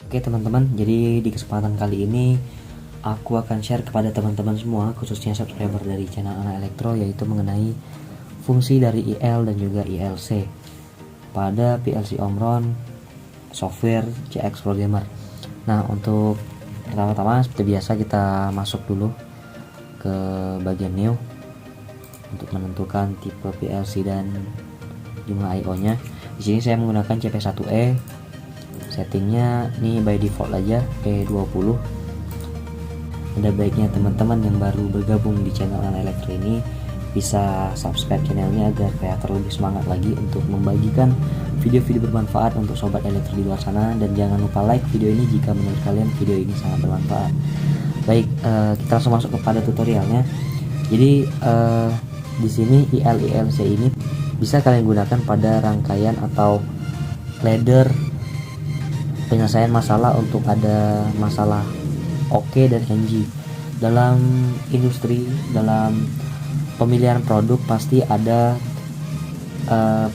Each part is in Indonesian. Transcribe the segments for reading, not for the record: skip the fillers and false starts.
Oke teman-teman, jadi di kesempatan kali ini aku akan share kepada teman-teman semua, khususnya subscriber dari channel Anak Elektro, yaitu mengenai fungsi dari IL dan juga ILC pada PLC Omron software CX Programmer. Nah, untuk pertama-tama seperti biasa kita masuk dulu ke bagian new untuk menentukan tipe PLC dan jumlah IO-nya. Di sini saya menggunakan CP1E. Settingnya ini by default aja E20. Ada baiknya teman-teman yang baru bergabung di channel Anak Elektro ini bisa subscribe channelnya agar kreator lebih semangat lagi untuk membagikan video-video bermanfaat untuk sobat elektro di luar sana, dan jangan lupa like video ini jika menurut kalian video ini sangat bermanfaat. Baik, kita langsung masuk kepada tutorialnya. Jadi di sini IL/ILC ini bisa kalian gunakan pada rangkaian atau ladder penyelesaian masalah untuk ada masalah OK dan NG. Dalam industri, dalam pemilihan produk pasti ada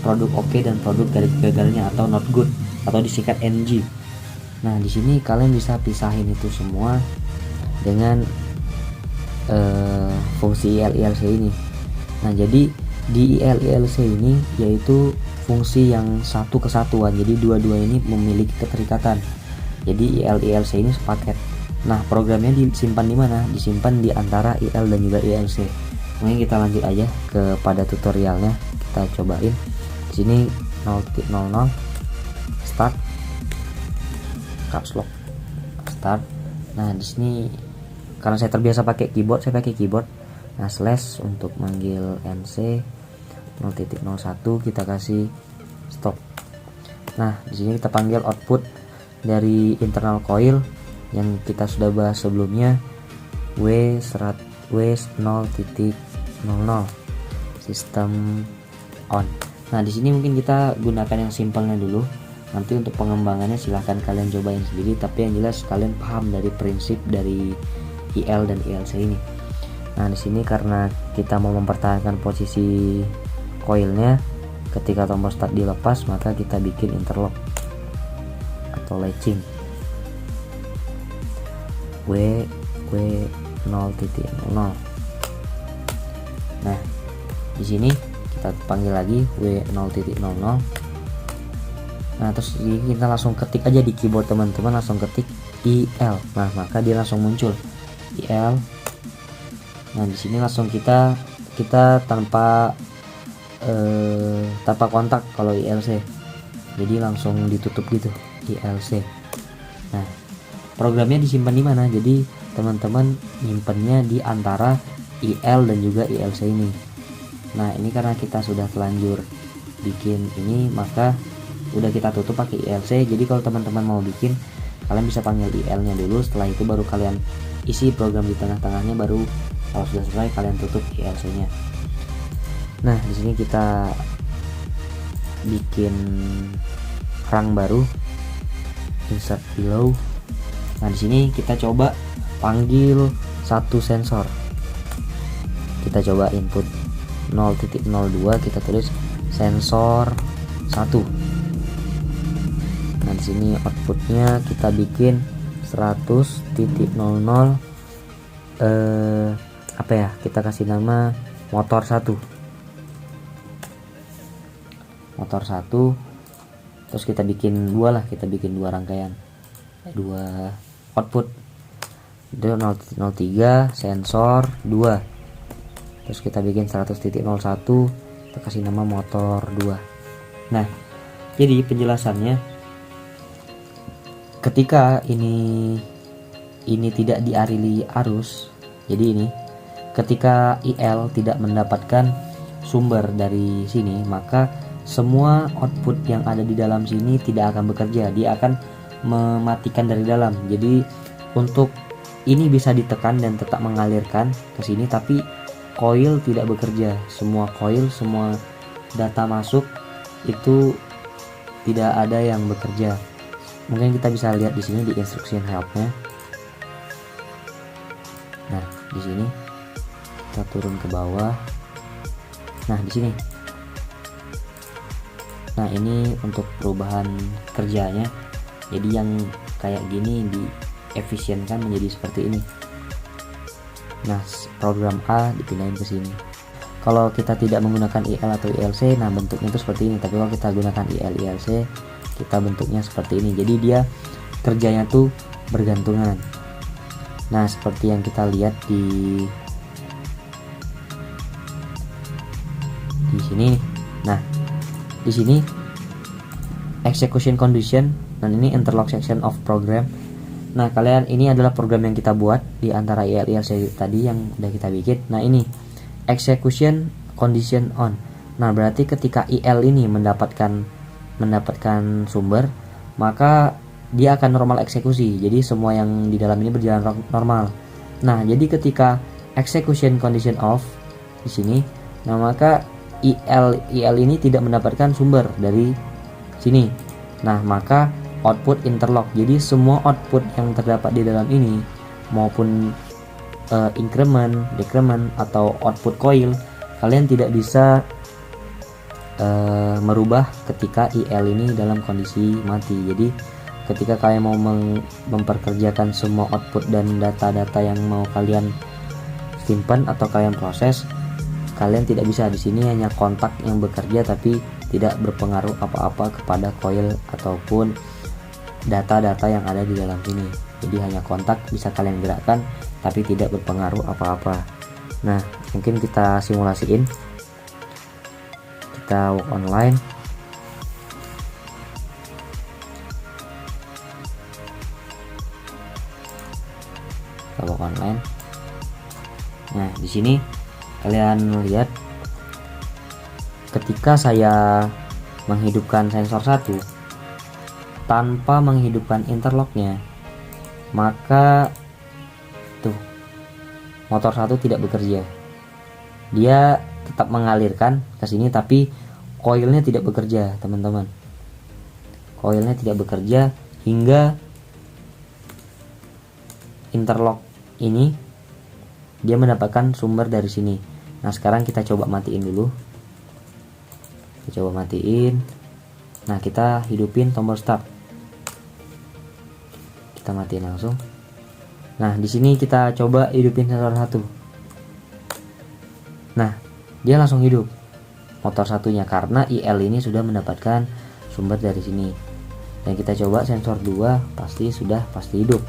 produk OK dan produk gagalnya atau not good atau disingkat NG. Nah, di sini kalian bisa pisahin itu semua dengan fungsi IL/ILC ini. Nah, jadi di IL/ILC ini yaitu fungsi yang satu kesatuan, jadi dua-dua ini memiliki keterikatan. Jadi IL/ILC ini sepaket. Nah, programnya disimpan di mana? Disimpan di antara IL dan juga ILC. Mungkin kita lanjut aja kepada tutorialnya. Kita cobain. Di sini 0.00 start, caps lock start. Nah, di sini karena saya terbiasa pakai keyboard, saya pakai keyboard. Nah, slash untuk manggil NC 0.01 kita kasih stop. Nah, di sini kita panggil output dari internal coil yang kita sudah bahas sebelumnya, W0.00 sistem on. Nah, di sini mungkin kita gunakan yang simpelnya dulu. Nanti untuk pengembangannya silahkan kalian cobain sendiri, tapi yang jelas kalian paham dari prinsip dari IL dan ILC ini. Nah, di sini karena kita mau mempertahankan posisi coilnya, ketika tombol start dilepas maka kita bikin interlock atau latching W0.00. Nah, di sini kita panggil lagi W0.00. Nah, terus kita langsung ketik aja di keyboard teman-teman, langsung ketik IL. Nah, maka dia langsung muncul IL. Nah, di sini langsung kita tanpa kontak kalau ILC, jadi langsung ditutup gitu ILC. Nah, programnya disimpan di mana? Jadi teman-teman nyimpennya di antara IL dan juga ILC ini. Nah, ini karena kita sudah telanjur bikin ini, maka udah kita tutup pakai ILC. Jadi kalau teman-teman mau bikin, kalian bisa panggil IL nya dulu, setelah itu baru kalian isi program di tengah-tengahnya, baru kalau sudah selesai kalian tutup ILC nya. Nah, di sini kita bikin rang baru, insert below. Nah, di sini kita coba panggil satu sensor. Kita coba input 0.02, kita tulis sensor 1. Nah, di sini outputnya kita bikin 100.00 apa ya? Kita kasih nama motor 1. Motor 1, terus kita bikin dua lah, kita bikin dua rangkaian, dua output. 0.03 sensor 2, terus kita bikin 100.01, kita kasih nama motor 2. Nah, jadi penjelasannya, ketika ini tidak dialiri arus, jadi ini ketika IL tidak mendapatkan sumber dari sini, maka semua output yang ada di dalam sini tidak akan bekerja, dia akan mematikan dari dalam. Jadi untuk ini bisa ditekan dan tetap mengalirkan ke sini, tapi coil tidak bekerja. Semua coil, semua data masuk itu tidak ada yang bekerja. Mungkin kita bisa lihat di sini di instruction helpnya. Nah, di sini kita turun ke bawah. Nah, di sini. Nah, ini untuk perubahan kerjanya. Jadi yang kayak gini diefisienkan menjadi seperti ini. Nah, program A dipindahin ke sini. Kalau kita tidak menggunakan IL atau ILC, nah bentuknya itu seperti ini. Tapi kalau kita gunakan IL ILC, kita bentuknya seperti ini. Jadi dia kerjanya tuh bergantungan. Nah, seperti yang kita lihat di sini. Nah, di sini execution condition dan ini interlock section of program. Nah, kalian, ini adalah program yang kita buat di antara IL ILC tadi yang udah kita bikin. Nah, ini execution condition on. Nah, berarti ketika IL ini mendapatkan sumber, maka dia akan normal eksekusi. Jadi semua yang di dalam ini berjalan normal. Nah, jadi ketika execution condition off di sini, nah maka IL ini tidak mendapatkan sumber dari sini. Nah, maka output interlock. Jadi semua output yang terdapat di dalam ini maupun increment, decrement atau output coil, kalian tidak bisa merubah ketika IL ini dalam kondisi mati. Jadi ketika kalian mau memperkerjakan semua output dan data-data yang mau kalian simpan atau kalian proses, kalian tidak bisa. Di sini hanya kontak yang bekerja tapi tidak berpengaruh apa-apa kepada coil ataupun data-data yang ada di dalam sini. Jadi hanya kontak bisa kalian gerakkan tapi tidak berpengaruh apa-apa. Nah, mungkin kita simulasiin. Kita work online. Kita work online. Nah, di sini kalian lihat ketika saya menghidupkan sensor 1 tanpa menghidupkan interlocknya, maka tuh motor 1 tidak bekerja. Dia tetap mengalirkan ke sini tapi coilnya tidak bekerja, teman-teman. Coilnya tidak bekerja hingga interlock ini dia mendapatkan sumber dari sini. Nah, sekarang kita coba matiin dulu. Kita coba matiin. Nah, kita hidupin tombol start. Kita matiin langsung. Nah, di sini kita coba hidupin sensor 1. Nah, dia langsung hidup motor satunya karena IL ini sudah mendapatkan sumber dari sini. Dan kita coba sensor 2, pasti hidup.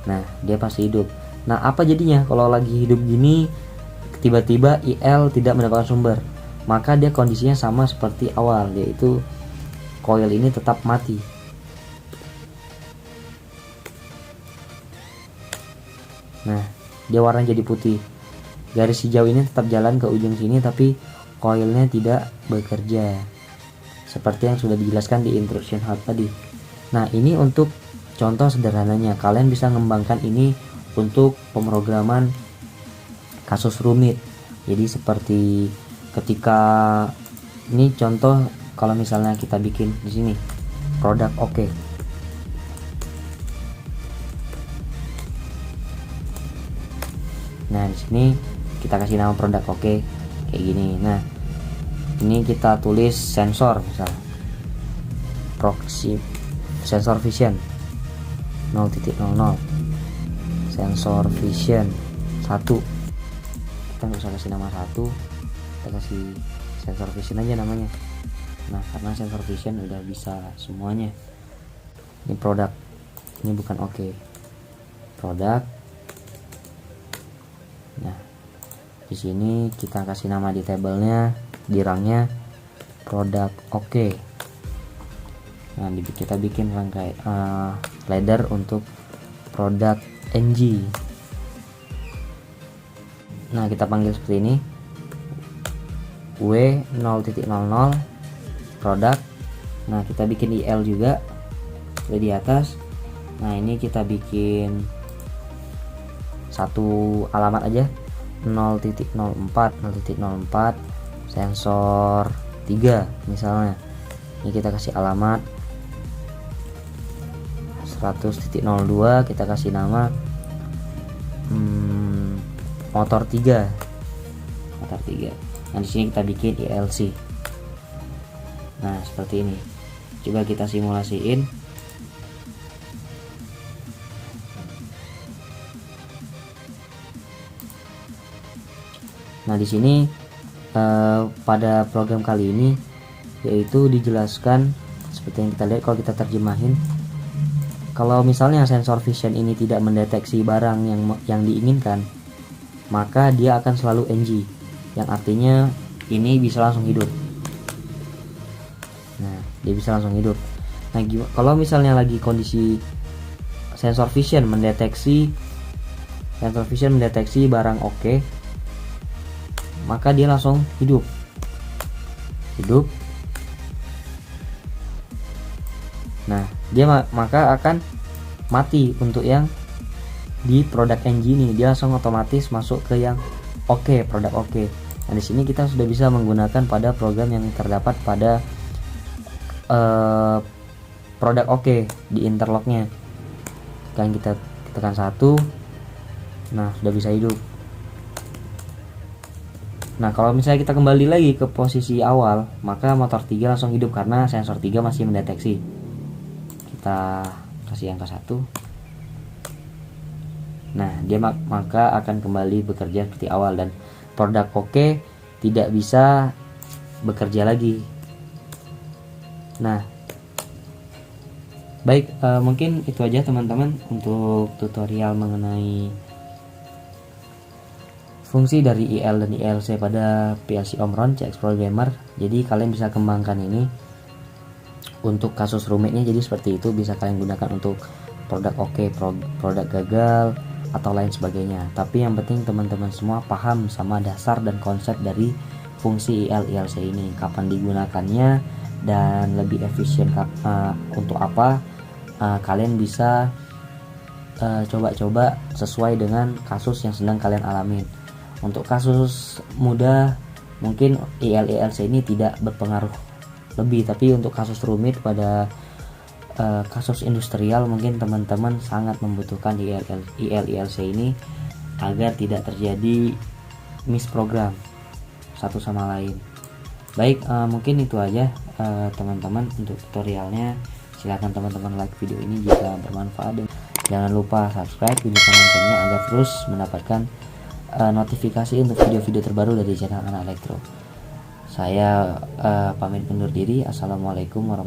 Nah, dia pasti hidup. Nah, apa jadinya kalau lagi hidup gini tiba-tiba IL tidak mendapatkan sumber? Maka dia kondisinya sama seperti awal, yaitu coil ini tetap mati. Nah, dia warna jadi putih. Garis hijau ini tetap jalan ke ujung sini tapi coilnya tidak bekerja. Seperti yang sudah dijelaskan di instruction hub tadi. Nah, ini untuk contoh sederhananya. Kalian bisa mengembangkan ini untuk pemrograman kasus rumit. Jadi seperti ketika ini contoh, kalau misalnya kita bikin di sini produk oke. Nah, di sini kita kasih nama produk oke kayak gini. Nah, ini kita tulis sensor, misal proxy sensor vision 0.00, sensor vision 1. Kita nggak usah kasih nama 1, kita kasih sensor vision aja namanya. Nah, karena sensor vision udah bisa semuanya. Ini produk, ini bukan oke. Produk. Nah, di sini kita kasih nama di tabelnya, di rangnya produk oke. Nah, kita bikin rangkai ladder untuk produk NG. Nah, kita panggil seperti ini, W0.00 produk. Nah, kita bikin IL juga di atas. Nah, ini kita bikin satu alamat aja, 0.04 sensor 3 misalnya. Ini kita kasih alamat 100.02, kita kasih nama motor 3. Nah, di sini kita bikin ILC. Nah, seperti ini. Coba kita simulasiin. Nah, di sini pada program kali ini yaitu dijelaskan seperti yang kita lihat. Kalau kita terjemahin, kalau misalnya sensor vision ini tidak mendeteksi barang yang diinginkan, maka dia akan selalu NG, yang artinya ini bisa langsung hidup. Nah, dia bisa langsung hidup. Nah, kalau misalnya lagi kondisi sensor vision mendeteksi barang oke, maka dia langsung hidup. Nah, dia maka akan mati untuk yang di produk NG ini. Dia langsung otomatis masuk ke yang produk oke. Nah, di sini kita sudah bisa menggunakan pada program yang terdapat pada produk oke di interlocknya. Kan kita tekan 1, nah sudah bisa hidup. Nah, kalau misalnya kita kembali lagi ke posisi awal, maka motor 3 langsung hidup karena sensor 3 masih mendeteksi. Kita kasih angka 1. Nah, dia maka akan kembali bekerja seperti awal dan produk oke tidak bisa bekerja lagi. Nah, baik, mungkin itu aja teman-teman untuk tutorial mengenai fungsi dari IL dan ILC pada PLC Omron CX Programmer. Jadi kalian bisa kembangkan ini untuk kasus rumitnya. Jadi seperti itu bisa kalian gunakan untuk produk oke, produk gagal, atau lain sebagainya. Tapi yang penting teman-teman semua paham sama dasar dan konsep dari fungsi IL ILC ini, kapan digunakannya dan lebih efisien untuk apa. Kalian bisa coba-coba sesuai dengan kasus yang sedang kalian alamin. Untuk kasus mudah mungkin IL ILC ini tidak berpengaruh lebih, tapi untuk kasus rumit pada kasus industrial mungkin teman-teman sangat membutuhkan IL ILC ini agar tidak terjadi misprogram satu sama lain. Baik, mungkin itu aja teman-teman untuk tutorialnya. Silahkan teman-teman like video ini jika bermanfaat, dan jangan lupa subscribe, bunyikan loncengnya agar terus mendapatkan notifikasi untuk video-video terbaru dari channel Anak Elektro. Saya pamit undur diri. Assalamualaikum warahmatullahi wabarakatuh.